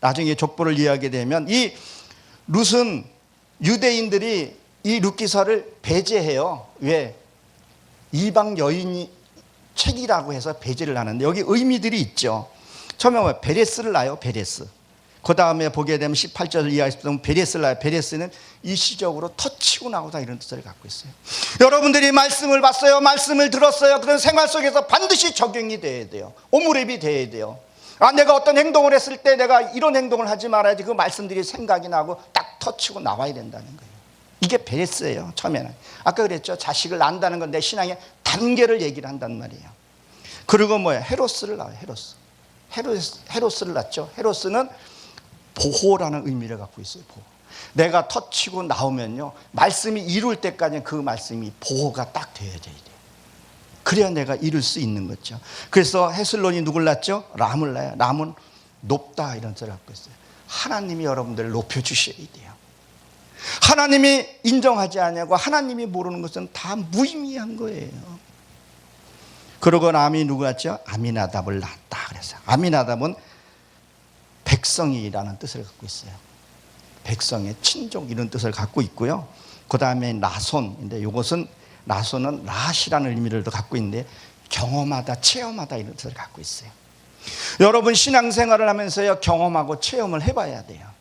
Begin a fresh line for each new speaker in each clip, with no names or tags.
나중에 족보를 이해하게 되면 이 룻은 유대인들이 이 룻기서를 배제해요. 왜? 이방 여인이 책이라고 해서 배제를 하는데 여기 의미들이 있죠. 처음에 베레스를 낳아요. 베레스. 그 다음에 보게 되면 18절 이하에서 베레스를 낳아요. 베레스는 일시적으로 터치고 나오다 이런 뜻을 갖고 있어요. 여러분들이 말씀을 봤어요. 말씀을 들었어요. 그런 생활 속에서 반드시 적용이 돼야 돼요. 오므랩이 돼야 돼요. 내가 어떤 행동을 했을 때 내가 이런 행동을 하지 말아야지 그 말씀들이 생각이 나고 딱 터치고 나와야 된다는 거예요. 이게 베레스예요. 처음에는 아까 그랬죠. 자식을 낳는다는 건 내 신앙의 단계를 얘기를 한단 말이에요. 그리고 뭐예요? 헤로스를 낳아요. 헤로스를 낳죠. 헤로스는 보호라는 의미를 갖고 있어요. 보호. 내가 터치고 나오면요, 말씀이 이룰 때까지는 그 말씀이 보호가 딱 되어져야 돼요. 그래야 내가 이룰 수 있는 거죠. 그래서 헤슬론이 누굴 낳죠? 람을 낳아요. 람은 높다 이런 뜻을 갖고 있어요. 하나님이 여러분들을 높여주셔야 돼요. 하나님이 인정하지 않냐고 하나님이 모르는 것은 다 무의미한 거예요. 그러고 람이 누구 같죠? 아미나답을 낳았다 그래서 아미나답은 백성이라는 뜻을 갖고 있어요. 백성의 친족 이런 뜻을 갖고 있고요. 그 다음에 나손인데 이것은 나손은 라시라는 의미를 갖고 있는데 경험하다, 체험하다 이런 뜻을 갖고 있어요. 여러분 신앙생활을 하면서요 경험하고 체험을 해봐야 돼요.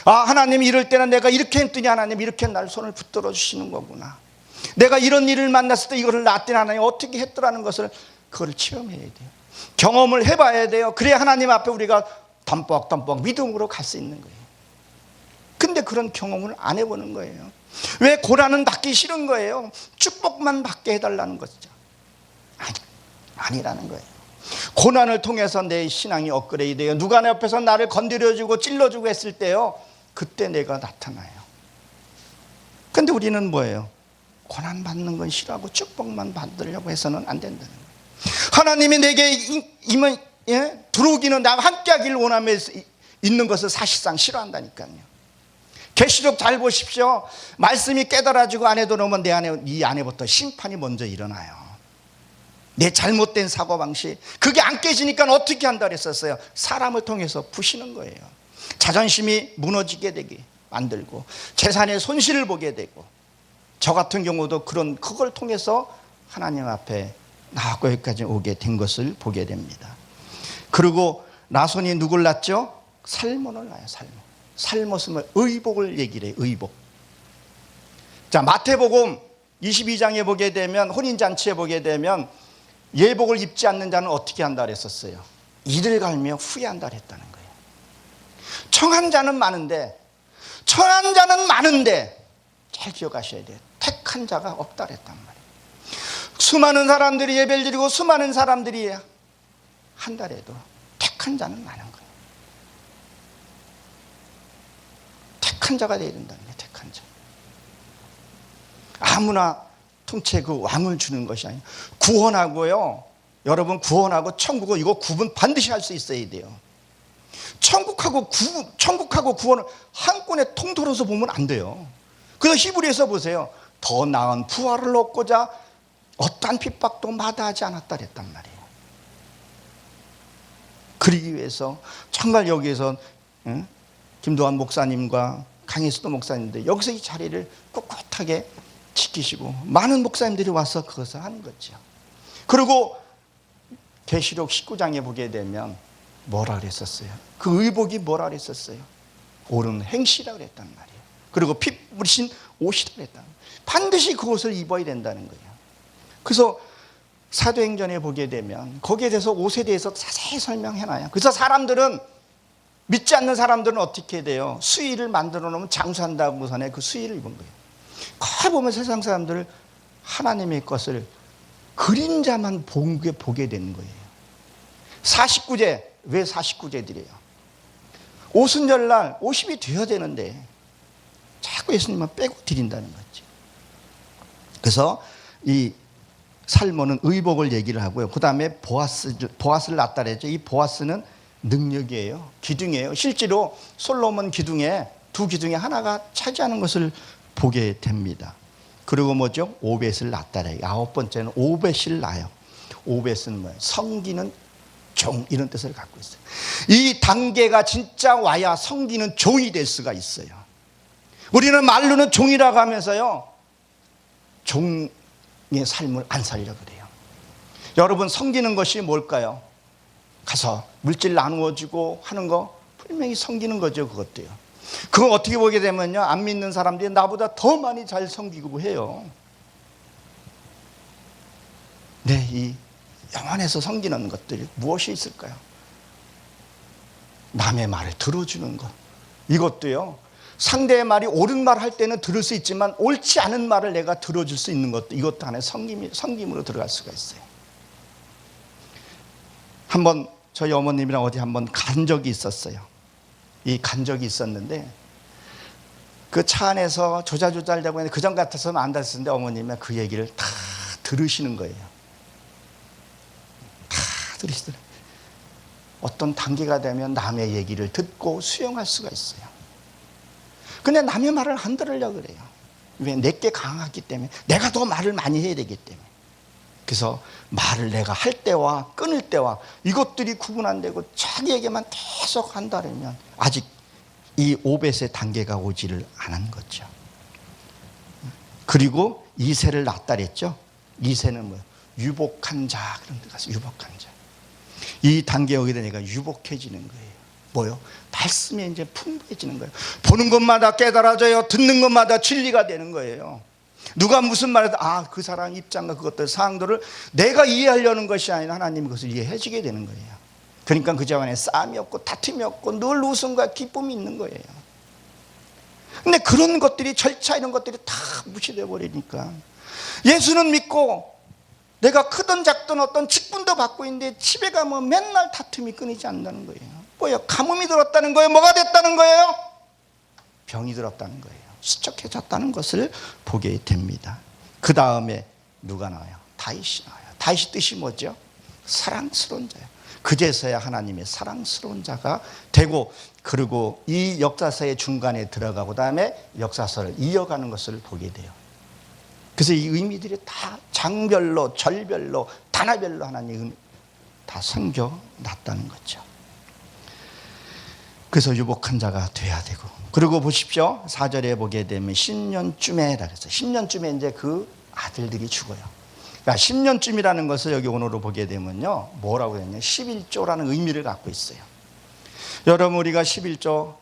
하나님 이럴 때는 내가 이렇게 했더니 하나님 이렇게 날 손을 붙들어 주시는 거구나. 내가 이런 일을 만났을 때 이거를 놨더니 하나님 어떻게 했더라는 것을 그걸 체험해야 돼요. 경험을 해봐야 돼요. 그래야 하나님 앞에 우리가 덤뻑덤뻑 믿음으로 갈 수 있는 거예요. 근데 그런 경험을 안 해보는 거예요. 왜? 고난은 받기 싫은 거예요. 축복만 받게 해달라는 것이죠. 아니라는 거예요. 고난을 통해서 내 신앙이 업그레이드돼요. 누가 내 옆에서 나를 건드려주고 찔러주고 했을 때요, 그때 내가 나타나요. 근데 우리는 뭐예요? 고난 받는 건 싫어하고 축복만 받으려고 해서는 안 된다는 거예요. 하나님이 내게 들어오기는 나와 함께하기를 원하면서 있는 것을 사실상 싫어한다니까요. 계시록 잘 보십시오. 말씀이 깨달아지고 안에 들어오면 이 안에부터 심판이 먼저 일어나요. 내 잘못된 사고방식, 그게 안 깨지니까 어떻게 한다 그랬었어요? 사람을 통해서 부시는 거예요. 자존심이 무너지게 되게 만들고 재산의 손실을 보게 되고, 저 같은 경우도 그걸 통해서 하나님 앞에 나왔고 여기까지 오게 된 것을 보게 됩니다. 그리고 나손이 누굴 낳죠? 살몬을 낳아요. 살못은 의복을 얘기를 해요. 의복. 자, 마태복음 22장에 보게 되면, 혼인잔치에 보게 되면 예복을 입지 않는 자는 어떻게 한다 그랬었어요? 이를 갈며 후회한다 그랬다는 거예요. 청한 자는 많은데 잘 기억하셔야 돼요. 택한 자가 없다 그랬단 말이에요. 수많은 사람들이 예배를 드리고 수많은 사람들이 한다래도 택한 자는 많은 거예요. 택한 자가 되어야 된다는 거예요. 택한 자. 아무나 통째 그 왕을 주는 것이 아니에요. 구원하고요, 여러분 구원하고 천국은 이거 구분 반드시 할 수 있어야 돼요. 천국하고 구원을 한꺼번에 통틀어서 보면 안 돼요. 그래서 히브리에서 보세요. 더 나은 부활을 얻고자 어떠한 핍박도 마다하지 않았다 그랬단 말이에요. 그러기 위해서 정말 여기에서 김도환 목사님과 강혜수도 목사님들 여기서 이 자리를 꿋꿋하게 지키시고 많은 목사님들이 와서 그것을 하는 거죠. 그리고 계시록 19장에 보게 되면 뭐라 그랬었어요? 그 의복이 뭐라 그랬었어요? 옳은 행시라 그랬단 말이에요. 그리고 피 묻힌 옷이라 그랬단 말이에요. 반드시 그 옷을 입어야 된다는 거예요. 그래서 사도행전에 보게 되면 거기에 대해서 옷에 대해서 자세히 설명해놔요. 그래서 사람들은, 믿지 않는 사람들은 어떻게 돼요? 수의를 만들어 놓으면 장수한다고 전에 그 수의를 입은 거예요. 거기 보면 세상 사람들을 하나님의 것을 그림자만 보게 되는 거예요. 49제, 왜 49제들이에요? 오순절날 50이 되어야 되는데 자꾸 예수님만 빼고 드린다는 거죠. 그래서 이 살몬은 의복을 얘기를 하고요. 그 다음에 보아스를 낳았다 그랬죠. 이 보아스는 능력이에요. 기둥이에요. 실제로 솔로몬 기둥에 두 기둥에 하나가 차지하는 것을 보게 됩니다. 그리고 뭐죠? 오벳을 낳았다 그래요. 9번째는 오벳을 낳아요. 오벳은 뭐예요? 성기는 종, 이런 뜻을 갖고 있어요. 이 단계가 진짜 와야 섬기는 종이 될 수가 있어요. 우리는 말로는 종이라고 하면서요, 종의 삶을 안 살려고 그래요. 여러분, 섬기는 것이 뭘까요? 가서 물질 나누어 주고 하는 거 분명히 섬기는 거죠. 그것도요. 그거 어떻게 보게 되면요, 안 믿는 사람들이 나보다 더 많이 잘 섬기고 해요. 네, 이 영혼에서 섬기는 것들이 무엇이 있을까요? 남의 말을 들어주는 것. 이것도요, 상대의 말이 옳은 말 할 때는 들을 수 있지만 옳지 않은 말을 내가 들어줄 수 있는 것도, 이것도 하나의 섬김으로 들어갈 수가 있어요. 한번 저희 어머님이랑 어디 한번 간 적이 있었어요. 이 간 적이 있었는데 그 차 안에서 조잘조잘되고 있는데 그전 같아서는 안 됐었는데 어머님이 그 얘기를 다 들으시는 거예요. 다 들으시더라고요. 어떤 단계가 되면 남의 얘기를 듣고 수용할 수가 있어요. 근데 남의 말을 안 들으려고 그래요. 왜? 내게 강하기 때문에, 내가 더 말을 많이 해야 되기 때문에. 그래서 말을 내가 할 때와 끊을 때와 이것들이 구분 안 되고 자기에게만 계속 한다면 아직 이 오벳의 단계가 오지를 않은 거죠. 그리고 이새를 낳았다 그랬죠. 이새는 뭐예요? 유복한 자, 그런 데 가서 유복한 자. 이 단계에 오게 되니까 유복해지는 거예요. 뭐요? 말씀이 이제 풍부해지는 거예요. 보는 것마다 깨달아져요. 듣는 것마다 진리가 되는 거예요. 누가 무슨 말해도 그 사람 입장과 그것들 상황들을 내가 이해하려는 것이 아니라 하나님이 그것을 이해해 주게 되는 거예요. 그러니까 그 집안에 싸움이 없고 다툼이 없고 늘 웃음과 기쁨이 있는 거예요. 근데 그런 것들이, 절차 이런 것들이 다 무시되어 버리니까 예수는 믿고 내가 크든 작든 어떤 직분도 받고 있는데 집에 가면 맨날 다툼이 끊이지 않는다는 거예요. 뭐예요? 가뭄이 들었다는 거예요? 뭐가 됐다는 거예요? 병이 들었다는 거예요. 수척해졌다는 것을 보게 됩니다. 그 다음에 누가 나와요? 다윗이 나와요. 다윗이 뜻이 뭐죠? 사랑스러운 자예요. 그제서야 하나님의 사랑스러운 자가 되고, 그리고 이 역사서의 중간에 들어가고 그다음에 역사서를 이어가는 것을 보게 돼요. 그래서 이 의미들이 다 장별로, 절별로, 단어별로 하나님 다 섬겨놨다는 거죠. 그래서 유복한 자가 돼야 되고, 그리고 보십시오. 4절에 보게 되면 10년쯤에, 그래서 10년쯤에 이제 그 아들들이 죽어요. 그러니까 10년쯤이라는 것을 여기 오늘로 보게 되면요, 뭐라고 했냐, 11조라는 의미를 갖고 있어요. 여러분, 우리가 11조